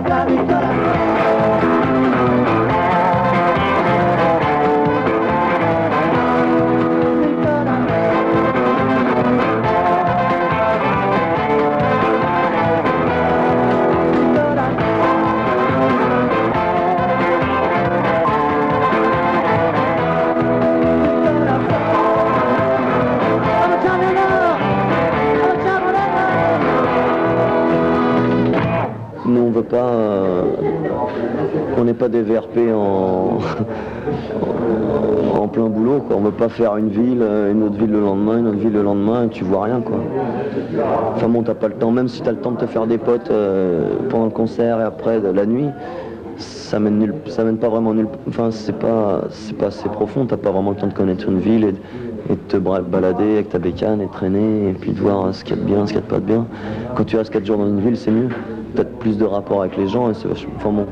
ataca mi Nous on veut pas, on n'est pas des VRP en plein boulot quoi. On veut pas faire une ville, une autre ville le lendemain, une autre ville le lendemain et tu vois rien quoi. Enfin bon t'as pas le temps, même si t'as le temps de te faire des potes pendant le concert et après de la nuit, ça mène pas vraiment nulle. Enfin c'est pas assez profond, t'as pas vraiment le temps de connaître une ville et de te balader avec ta bécane et de traîner et puis de voir ce qu'il y a de bien, ce qu'il y a de pas de bien. Quand tu restes 4 jours dans une ville c'est mieux. T'as plus de rapport avec les gens et c'est vachement... Enfin bon,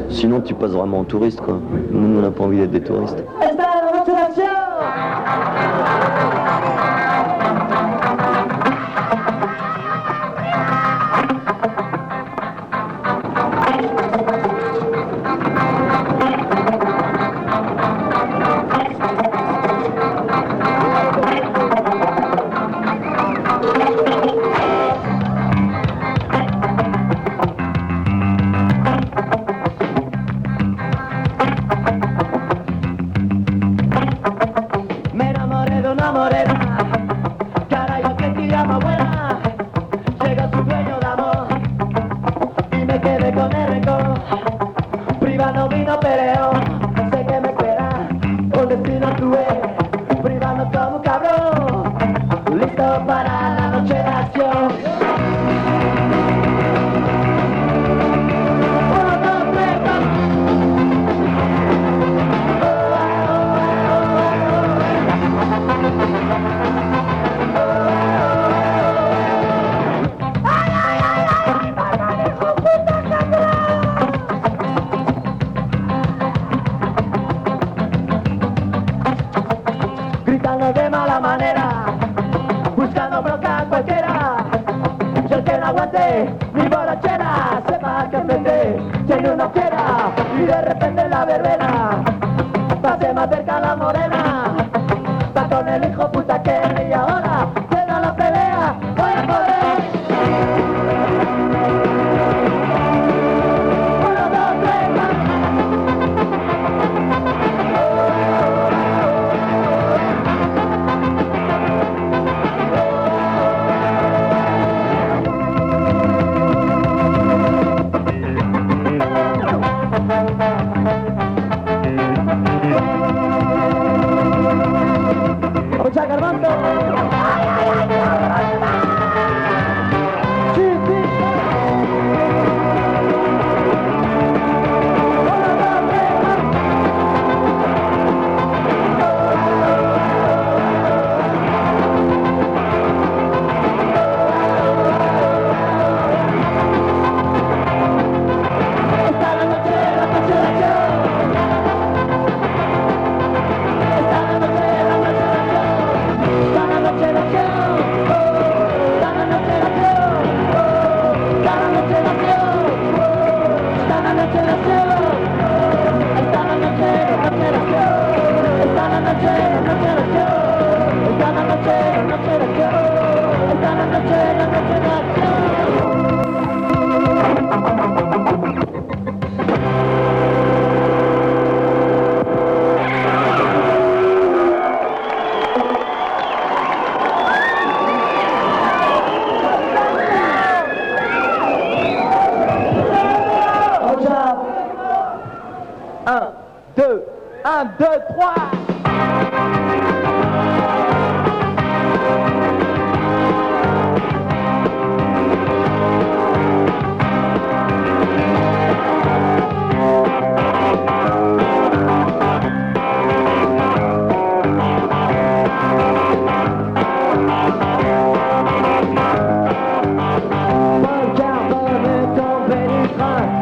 sinon tu passes vraiment en touriste quoi. Nous on n'a pas envie d'être des touristes.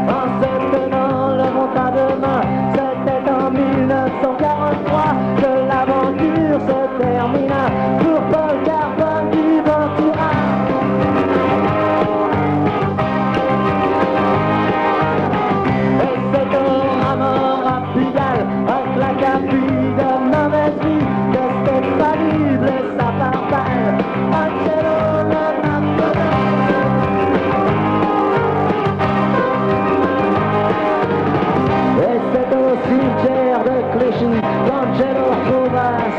En se tenant le montant de main, c'était en 1943.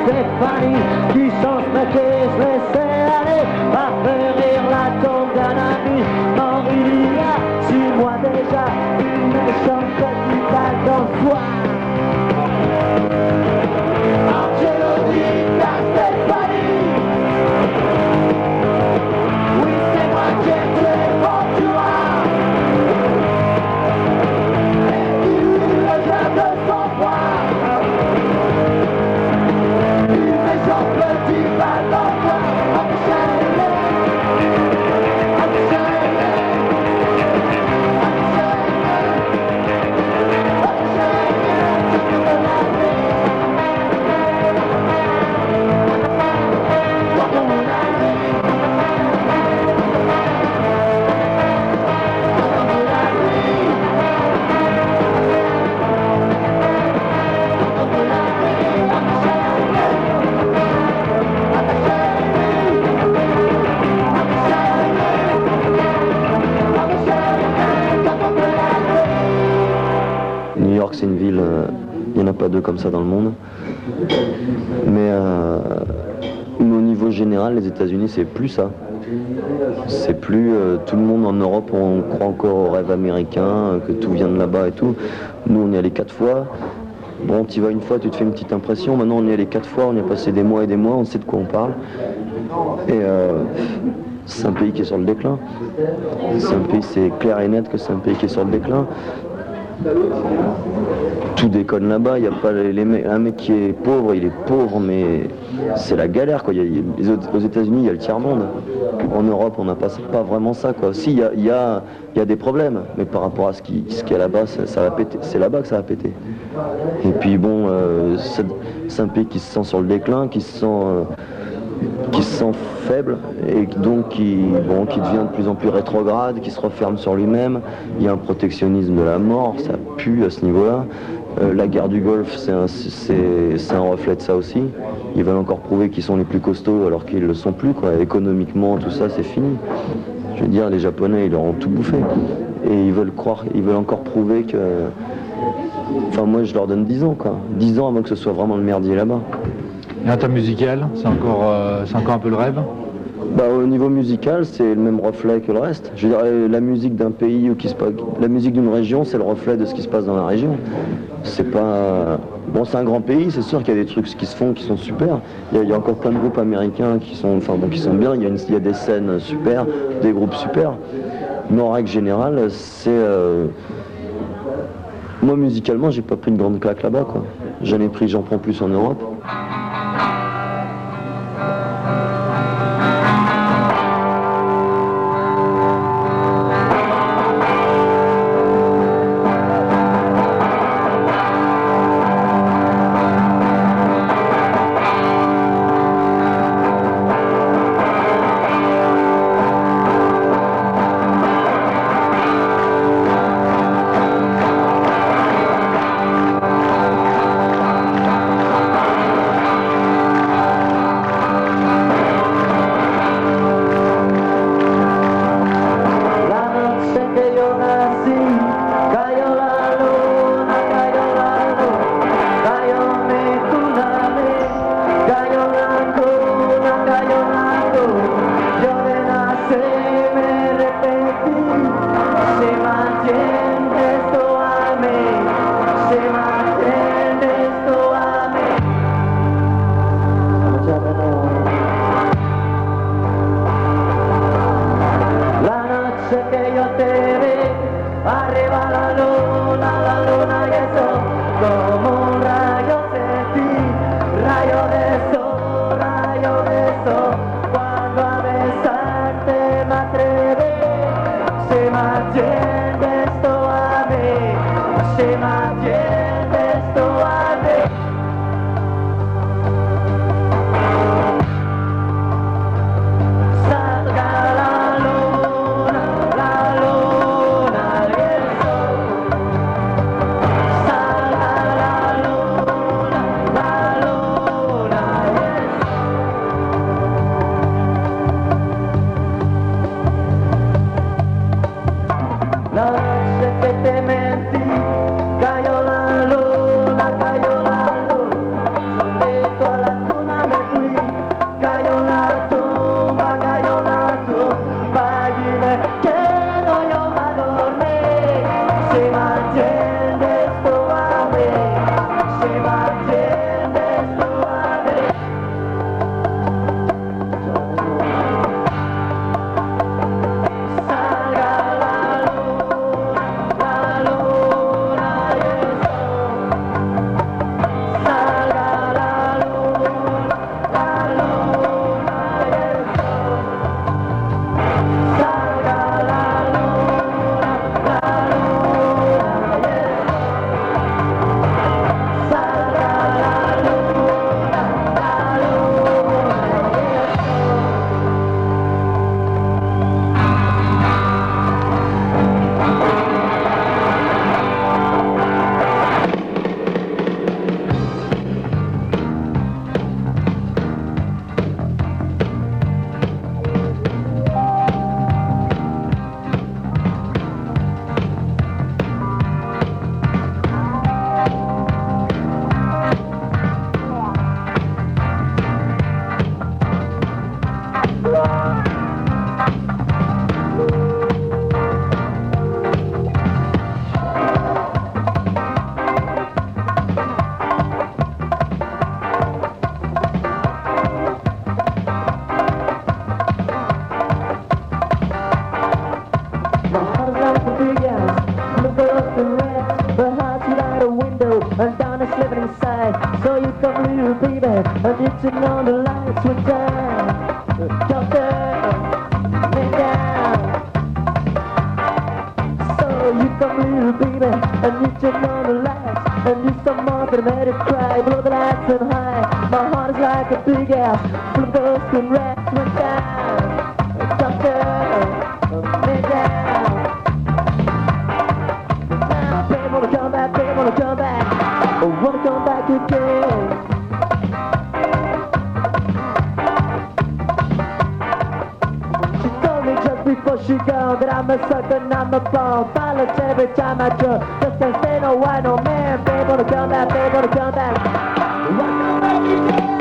Stéphanie qui sans se traiter se laissait aller par faire rire la tombe d'un ami mort il y a 6 mois déjà, une méchante petite balle dans le foie. Angelo dit à Stéphanie, oui c'est moi qui ai tué Ventura. Et il lui regarde de son poing. Une méchante petite balle dans le foie. New York, c'est une ville, il n'y en a pas deux comme ça dans le monde. Mais au niveau général, les États-Unis, c'est plus ça. C'est plus tout le monde en Europe, on croit encore au rêve américain, que tout vient de là-bas et tout. Nous, on y est allé 4 fois. Bon, tu y vas une fois, tu te fais une petite impression. Maintenant, on y est allé 4 fois, on y a passé des mois et des mois, on sait de quoi on parle. Et c'est un pays qui est sur le déclin. C'est un pays, c'est clair et net que c'est un pays qui est sur le déclin. Tout déconne là-bas, il n'y a pas un mec qui est pauvre, il est pauvre, mais c'est la galère, quoi. Aux États-Unis, il y a le tiers-monde. En Europe, on n'a pas vraiment ça, quoi. Si, il y a des problèmes, mais par rapport à ce qu'il y a là-bas, ça va péter. C'est là-bas que ça va péter. Et puis bon, c'est un pays qui se sent sur le déclin, qui se sent faible et donc qui devient de plus en plus rétrograde, qui se referme sur lui-même. Il y a un protectionnisme de la mort, ça pue à ce niveau-là. La guerre du Golfe, c'est un reflet de ça aussi. Ils veulent encore prouver qu'ils sont les plus costauds alors qu'ils ne le sont plus, quoi. Économiquement, tout ça, c'est fini. Je veux dire, les Japonais, ils leur ont tout bouffé. Et ils veulent encore prouver que... Enfin, moi, je leur donne 10 ans, quoi. 10 ans avant que ce soit vraiment le merdier là-bas. Et en termes musical, c'est encore un peu le rêve? Bah, au niveau musical, c'est le même reflet que le reste. Je veux dire, la musique d'un pays la musique d'une région, c'est le reflet de ce qui se passe dans la région. C'est pas... Bon, c'est un grand pays, c'est sûr qu'il y a des trucs qui se font qui sont super. Il y a encore plein de groupes américains qui sont bien. Il y a des scènes super, des groupes super. Mais en règle générale, c'est... Moi, musicalement, j'ai pas pris une grande claque là-bas, quoi. J'en prends plus en Europe. Cayó la luna, cayó la luna, solito a la Watching all the lights went down, don't turn me down. So you come little baby, and you turn on the lights, and you some more that made it cry. Blow the lights and high, my heart is like a big house, full of ghosts and rats went down, don't turn me down. Now baby wanna come back, baby wanna come back, I wanna come back again. Before she gone, that I'm a sucker and I'm a bum. Violence every time I drunk. Just can't stay no white, no man. Babe wanna come back, babe wanna come back. Wanna come back again.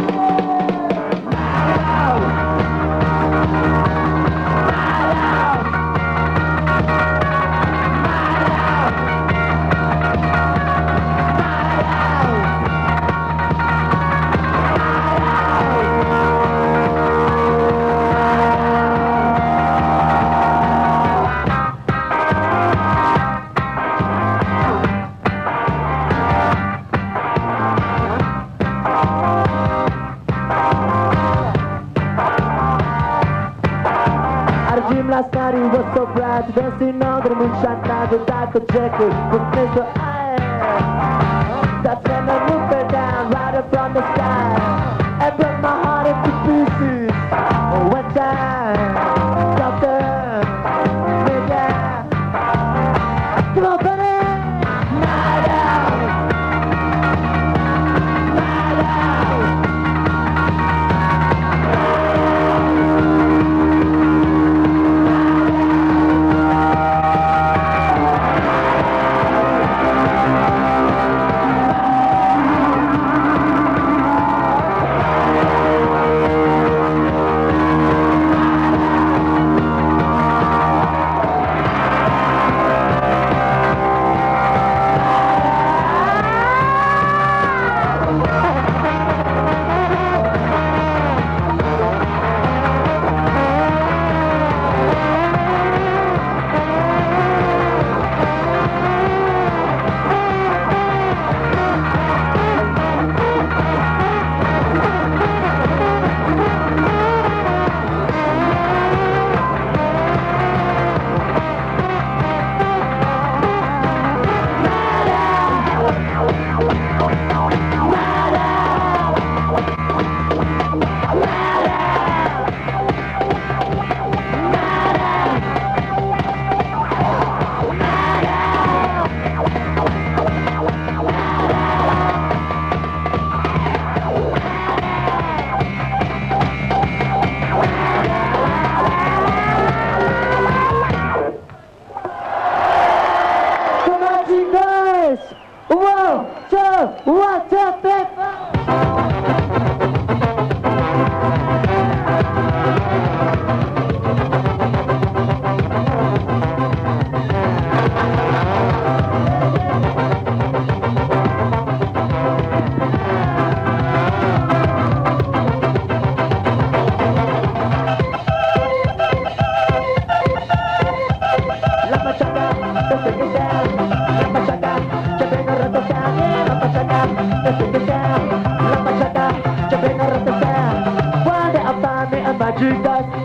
Last night it was so bright, dancing under the moonshine night with Dr. Jekyll with Mr. Hyde. That's when I moved her down right up from the sky. I broke my heart into pieces. Oh, one time, Dr. Midnight. Come on, buddy! Night out! Night out!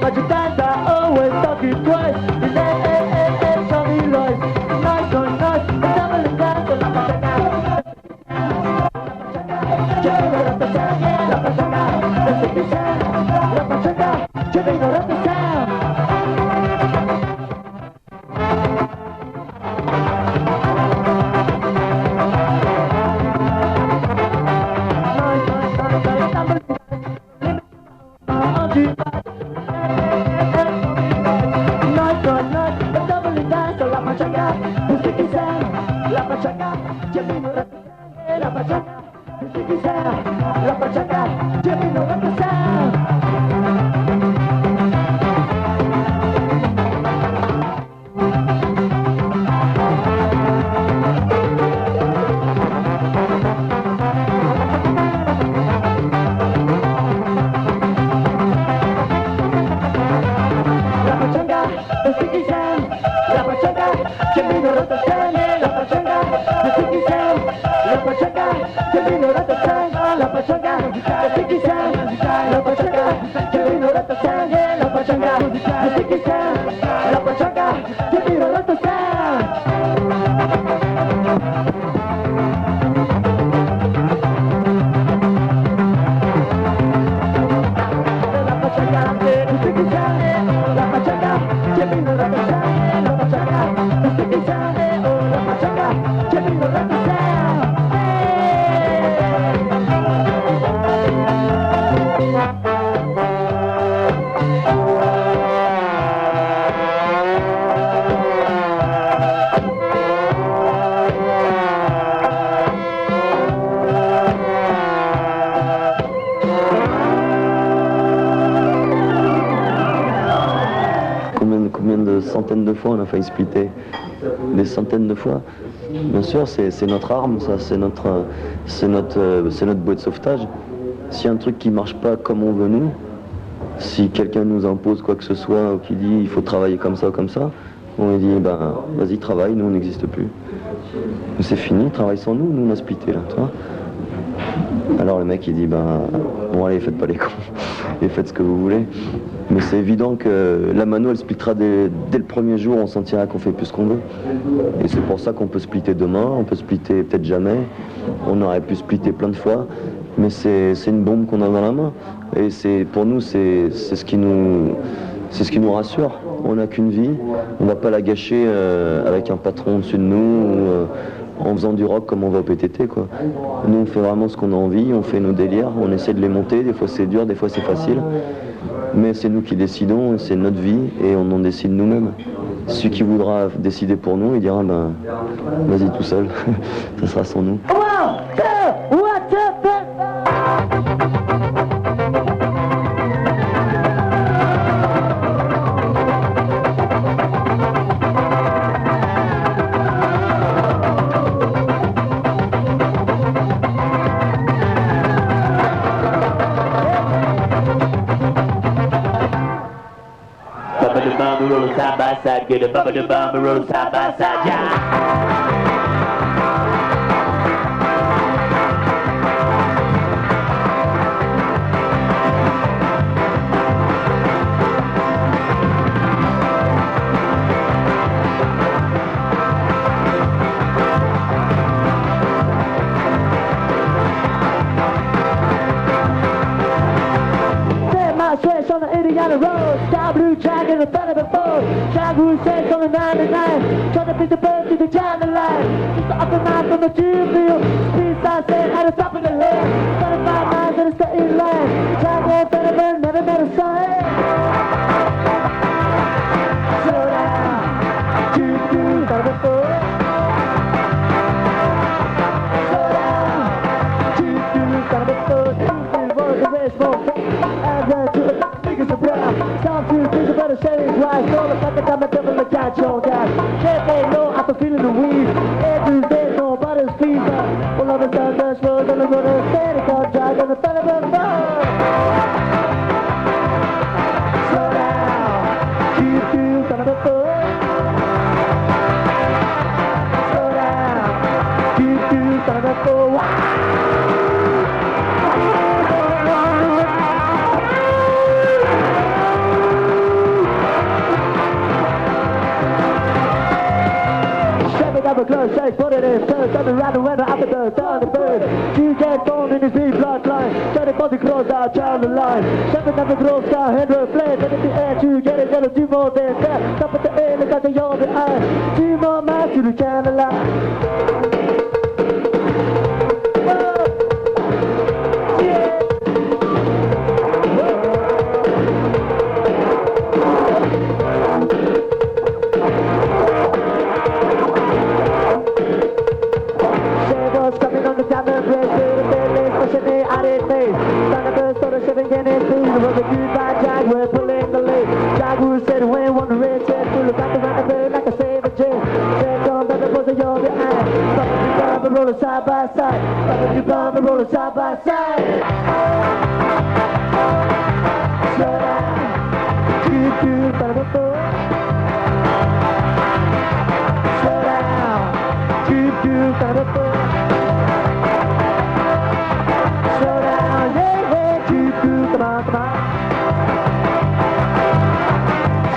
Magic dice are always talking twice. Tell me lies. Nice on nice, and double dance. La pachaca, la pachaca, the sticky sound. La pachaca, jumping around the sound. La pachanga, fois, on a failli splitter. Des centaines de fois. Bien sûr, c'est notre arme, ça, c'est notre bouée de sauvetage. S'il y a un truc qui marche pas comme on veut nous, si quelqu'un nous impose quoi que ce soit ou qui dit il faut travailler comme ça, on lui dit ben vas-y travaille, nous on n'existe plus. C'est fini, travaille sans nous, on a splitté là, tu vois. Alors le mec il dit ben bon allez faites pas les cons et faites ce que vous voulez. Mais c'est évident que la mano elle splittera dès le premier jour, on sentira qu'on fait plus ce qu'on veut. Et c'est pour ça qu'on peut splitter demain, on peut splitter peut-être jamais, on aurait pu splitter plein de fois, mais c'est une bombe qu'on a dans la main. Et pour nous c'est ce qui nous rassure. On n'a qu'une vie, on va pas la gâcher avec un patron au-dessus de nous ou en faisant du rock comme on va au PTT quoi. Nous on fait vraiment ce qu'on a envie, on fait nos délires, on essaie de les monter, des fois c'est dur, des fois c'est facile. Mais c'est nous qui décidons, c'est notre vie et on en décide nous-mêmes. Celui qui voudra décider pour nous, il dira ben vas-y tout seul, ça sera sans nous. Roll side by side, get a bumper to bumper, roll side by side, yeah. On the Indiana road, sky blue jacket in the front of a boat. Jack who says on the 99, trying to beat the bird to the China line. Just up the night from the tube field, speed sign saying at the top of the hill. 25 miles in a straight line, Jack won't better never met a sign. Slow down, choo-choo, out of the boat. Slow down, choo-choo, out of the boat. Choo-choo, the race won't time to think about a sharing life. All about the time I double the catch on that. Can't they know I've been feeling the weed. Every day nobody's fever. All of a sudden there's road on the road and steady car drive on the front of the road. Slow down, keep on the road. Slow down, keep on the road. Have a close shake, put it in first, and the rather weather after the bird. You get born in his big bloodline, try to cut the cross out, down the line. Seven of the cross down, head will flame, and in the air to get it, gotta do more than that. Top of the air, look at the yard behind. 2 more miles to the channel line. Side by side, roll side by side. Slow down, choo-choo, ba-da-ba-ba. Slow down, choo-choo, ba-da-ba-ba. Slow down, yeah, yeah, choo-choo, come on, come on.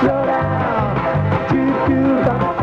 Slow down, choo-choo, ba-da-ba-ba.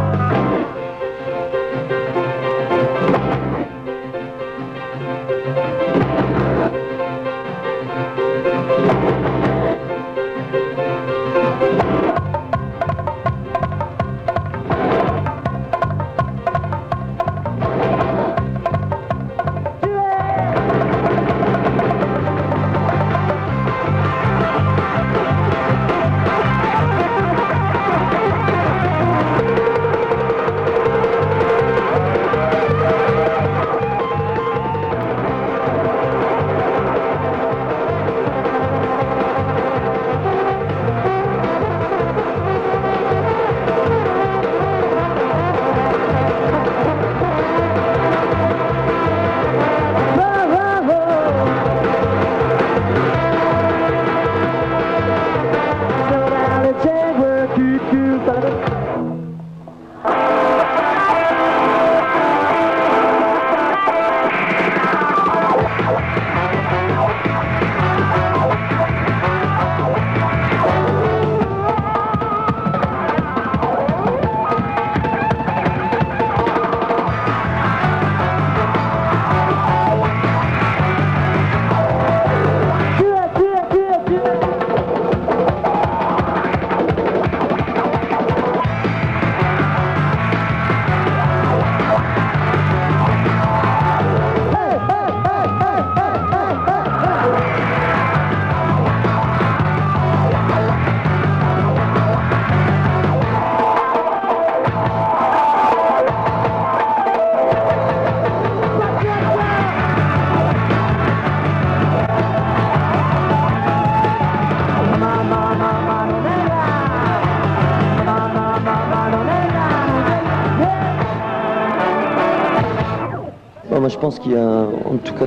Non, moi je pense qu'il y a, en tout cas,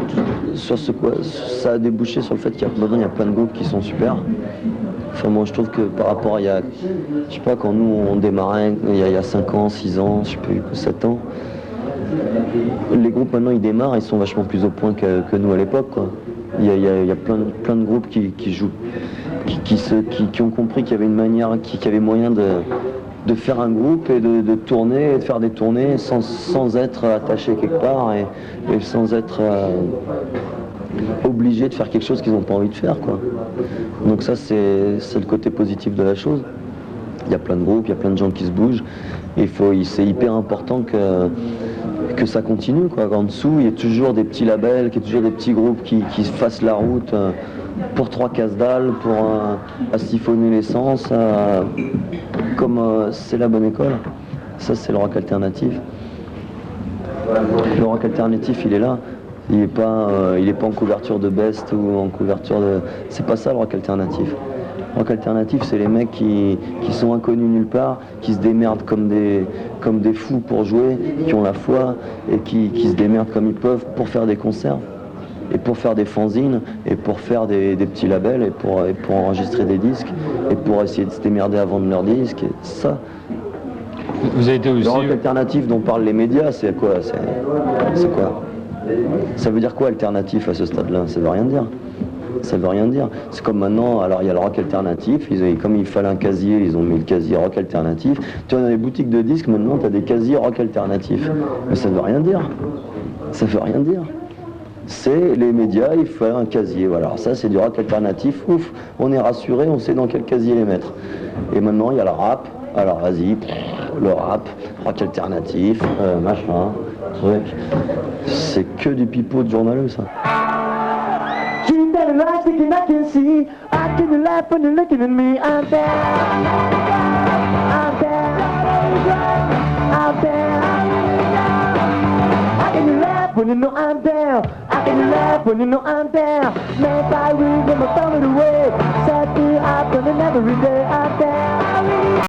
sur ce quoi, ça a débouché sur le fait qu'il y a maintenant il y a plein de groupes qui sont super. Enfin, moi je trouve que par rapport à il y a, je sais pas, quand nous on démarrait, il y a 5 ans, 6 ans, je sais plus, 7 ans, les groupes maintenant ils démarrent, ils sont vachement plus au point que nous à l'époque, quoi. Il y a plein de groupes qui jouent, qui ont compris qu'il y avait une manière, qu'il y avait moyen de faire un groupe et de tourner, et de faire des tournées sans être attaché quelque part et sans être obligé de faire quelque chose qu'ils n'ont pas envie de faire, quoi. Donc ça c'est le côté positif de la chose. Il y a plein de groupes, il y a plein de gens qui se bougent. Et c'est hyper important que ça continue, quoi. En dessous, il y a toujours des petits labels, qu'il y a toujours des petits groupes qui fassent la route pour 3 casse-dalles, pour à siphonner l'essence, comme c'est la bonne école. Ça, c'est le rock alternatif. Le rock alternatif, il est là. Il est pas en couverture de Best ou en couverture de... C'est pas ça le rock alternatif. Le rock alternatif, c'est les mecs qui sont inconnus nulle part, qui se démerdent comme des fous pour jouer, qui ont la foi et qui se démerdent comme ils peuvent pour faire des concerts et pour faire des fanzines et pour faire des petits labels et pour enregistrer des disques et pour essayer de se démerder à vendre leurs disques. Et ça. Vous avez été aussi... Le rock alternatif dont parlent les médias, c'est quoi? C'est quoi? Ça veut dire quoi alternatif à ce stade-là? Ça veut rien dire. Ça veut rien dire. C'est comme maintenant, alors il y a le rock alternatif, comme il fallait un casier, ils ont mis le casier rock alternatif. Tu vois, dans les boutiques de disques, maintenant, tu as des casiers rock alternatif. Mais ça veut rien dire. Ça veut rien dire. C'est les médias, il faut un casier. Voilà. Alors ça, c'est du rock alternatif. Ouf, on est rassuré, on sait dans quel casier les mettre. Et maintenant, il y a le rap. Alors vas-y, le rap, rock alternatif, machin, truc. C'est que du pipeau de journaleux, ça. Keep that light thinking I can see. I can laugh when you're looking at me. I'm there. I'm there. I'm there. I can laugh when you know I'm there. I can laugh when you know I'm there. Man, I will get my thumb away. Set me up on every day. I'm there.